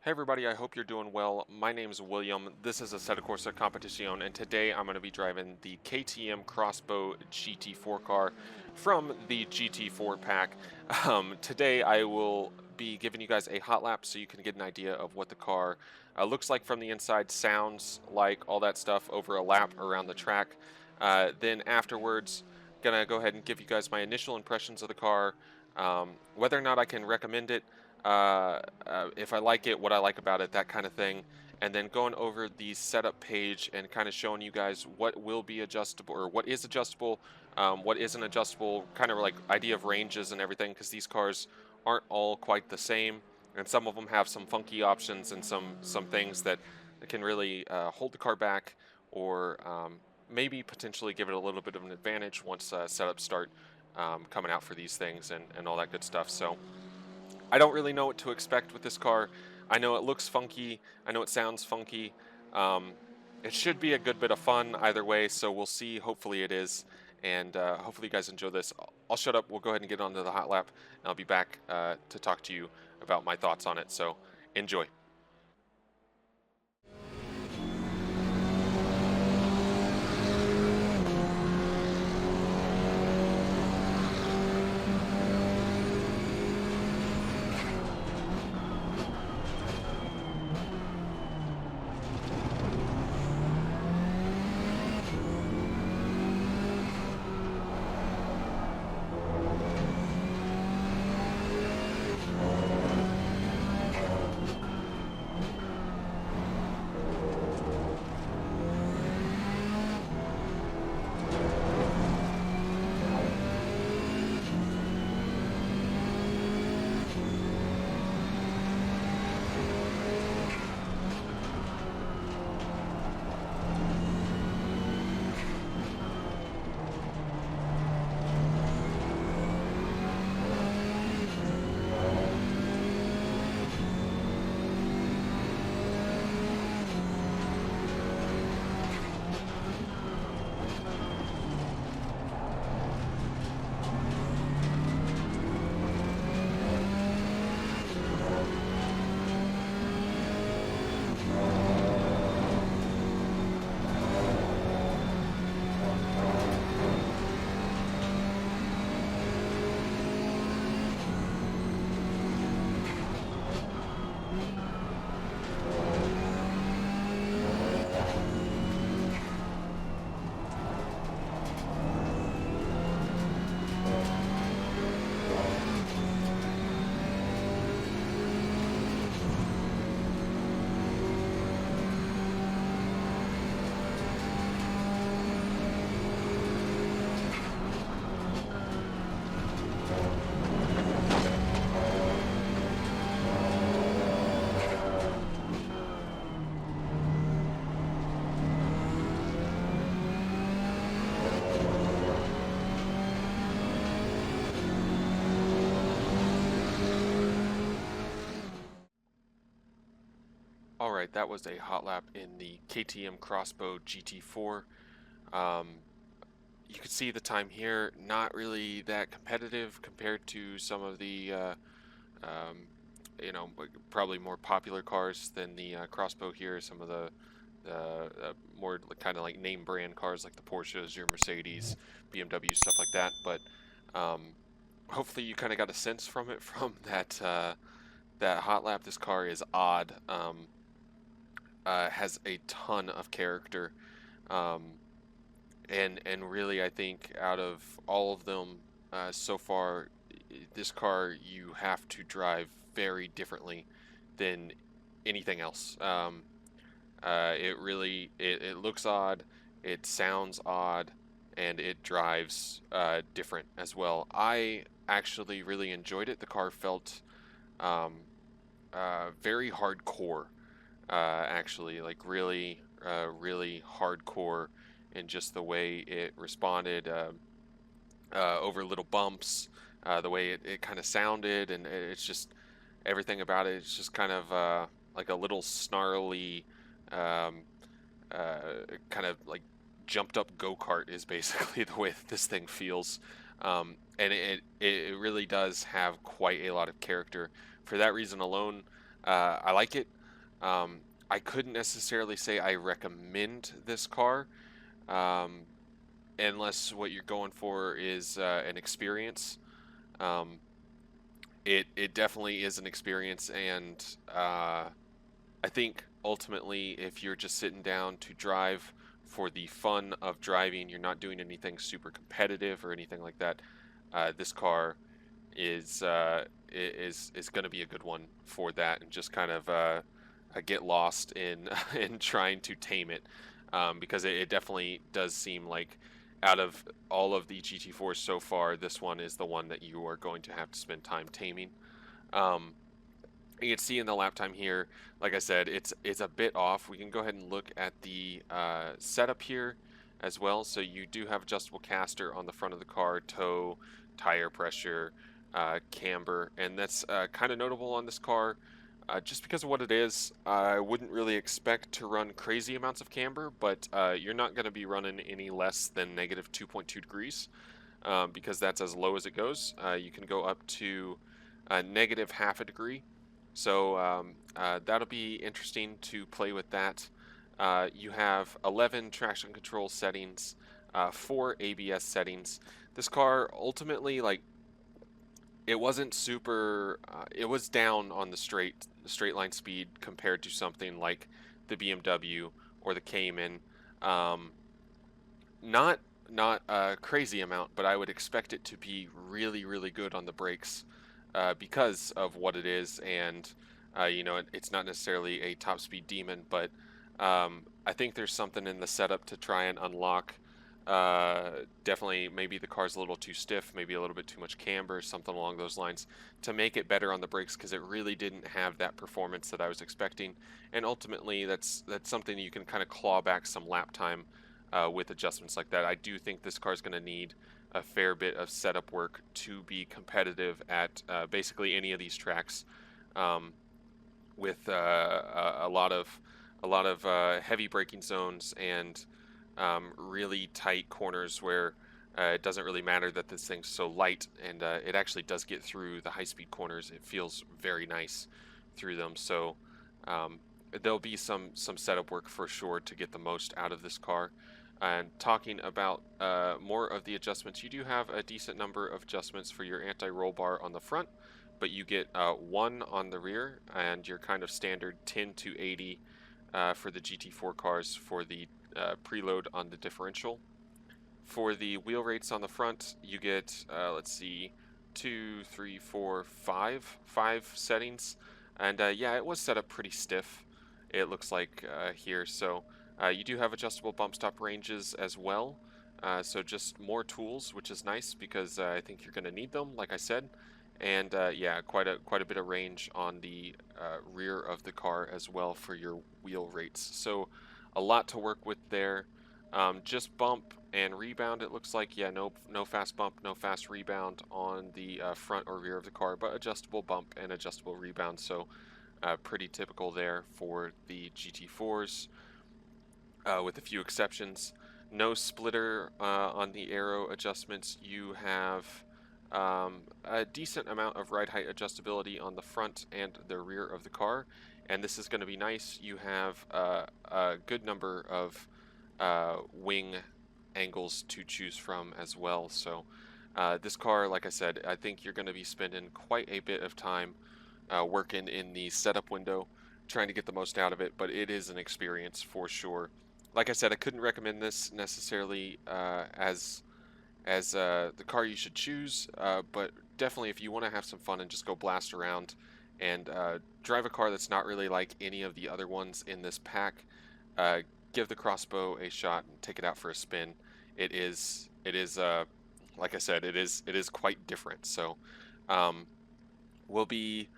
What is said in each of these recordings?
Hey everybody, I hope you're doing well. My name is William. This is a Assetto Corsa Competition, and today I'm going to be driving the KTM Crossbow GT4 car from the GT4 pack. Today I will be giving you guys a hot lap so you can get an idea of what the car looks like from the inside, sounds like, all that stuff over a lap around the track. Then afterwards, gonna go ahead and give you guys my initial impressions of the car, whether or not I can recommend it, if I like it, what I like about it, that kind of thing. And then going over the setup page and kind of showing you guys what will be adjustable or what is adjustable, what isn't adjustable, kind of like idea of ranges and everything, because these cars aren't all quite the same. And some of them have some funky options and some things that can really hold the car back or maybe potentially give it a little bit of an advantage once setups start coming out for these things and all that good stuff. So I don't really know what to expect with this car. I know it looks funky. I know it sounds funky. Um, it should be a good bit of fun either way, so we'll see. Hopefully it is. And hopefully you guys enjoy this. I'll shut up. We'll go ahead and get on to the hot lap. And I'll be back to talk to you about my thoughts on it. So enjoy. All right, that was a hot lap in the KTM Crossbow GT4. Um, you can see the time here, not really that competitive compared to some of the um, probably more popular cars than the Crossbow here. Some of the more kind of like name brand cars like the Porsches, your Mercedes, BMW, stuff like that. But hopefully you kind of got a sense from it from that hot lap. This car is odd. Has a ton of character. Um, and really, I think out of all of them so far, this car you have to drive very differently than anything else. It looks odd, it sounds odd, and it drives different as well. I actually really enjoyed it. The car felt um, very hardcore, actually, like really hardcore in just the way it responded over little bumps, the way it kind of sounded, and it's just everything about it. It's just kind of like a little snarly, um, kind of like jumped up go-kart is basically the way that this thing feels. And it really does have quite a lot of character. For that reason alone, I like it. I couldn't necessarily say I recommend this car, um, unless what you're going for is an experience. Um, it definitely is an experience, and I think ultimately, if you're just sitting down to drive for the fun of driving, you're not doing anything super competitive or anything like that. This car is going to be a good one for that, and just kind of get lost in in trying to tame it, because it definitely does seem like out of all of the GT4s so far, this one is the one that you are going to have to spend time taming. Um, you can see in the lap time here, like I said, it's a bit off. We can go ahead and look at the setup here as well. So you do have adjustable caster on the front of the car, tow, tire pressure, camber, and that's kind of notable on this car. Just because of what it is, I wouldn't really expect to run crazy amounts of camber, but you're not going to be running any less than negative 2.2 degrees, because that's as low as it goes. You can go up to negative half a degree. So that'll be interesting to play with that. You have 11 traction control settings, 4 ABS settings. This car ultimately, like, it wasn't super. It was down on the straight line speed compared to something like the BMW or the Cayman. Um, not not a crazy amount, but I would expect it to be really, really good on the brakes, because of what it is, and it's not necessarily a top speed demon, but I think there's something in the setup to try and unlock. Definitely, maybe the car's a little too stiff, maybe a little bit too much camber, something along those lines, to make it better on the brakes, because it really didn't have that performance that I was expecting. And ultimately, that's something you can kind of claw back some lap time with adjustments like that. I do think this car is going to need a fair bit of setup work to be competitive at basically any of these tracks, um, with a lot of heavy braking zones, and really tight corners where it doesn't really matter that this thing's so light, and it actually does get through the high-speed corners. It feels very nice through them. So um, there'll be some setup work for sure to get the most out of this car. And talking about more of the adjustments, you do have a decent number of adjustments for your anti-roll bar on the front, but you get one on the rear, and your kind of standard 10 to 80 for the GT4 cars for the preload on the differential. For the wheel rates on the front, you get, let's see, two, three, four, five settings. And yeah, it was set up pretty stiff, it looks like here. So you do have adjustable bump stop ranges as well. So just more tools, which is nice, because I think you're going to need them, like I said. And yeah, quite a bit of range on the rear of the car as well for your wheel rates. So a lot to work with there. Just bump and rebound, it looks like. Yeah, no fast bump, no fast rebound on the front or rear of the car, but adjustable bump and adjustable rebound. So pretty typical there for the GT4s, with a few exceptions. No splitter on the aero adjustments. You have a decent amount of ride height adjustability on the front and the rear of the car, and this is going to be nice. You have a good number of wing angles to choose from as well. So this car, like I said, I think you're going to be spending quite a bit of time working in the setup window, trying to get the most out of it, but it is an experience for sure. Like I said, I couldn't recommend this necessarily as the car you should choose, but definitely if you want to have some fun and just go blast around and drive a car that's not really like any of the other ones in this pack, uh, give the crossbow a shot and take it out for a spin. It is like I said, it is quite different. So um, we'll be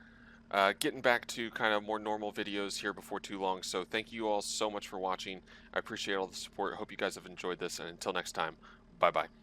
getting back to kind of more normal videos here before too long. So thank you all so much for watching. I appreciate all the support. I hope you guys have enjoyed this, and until next time, bye bye.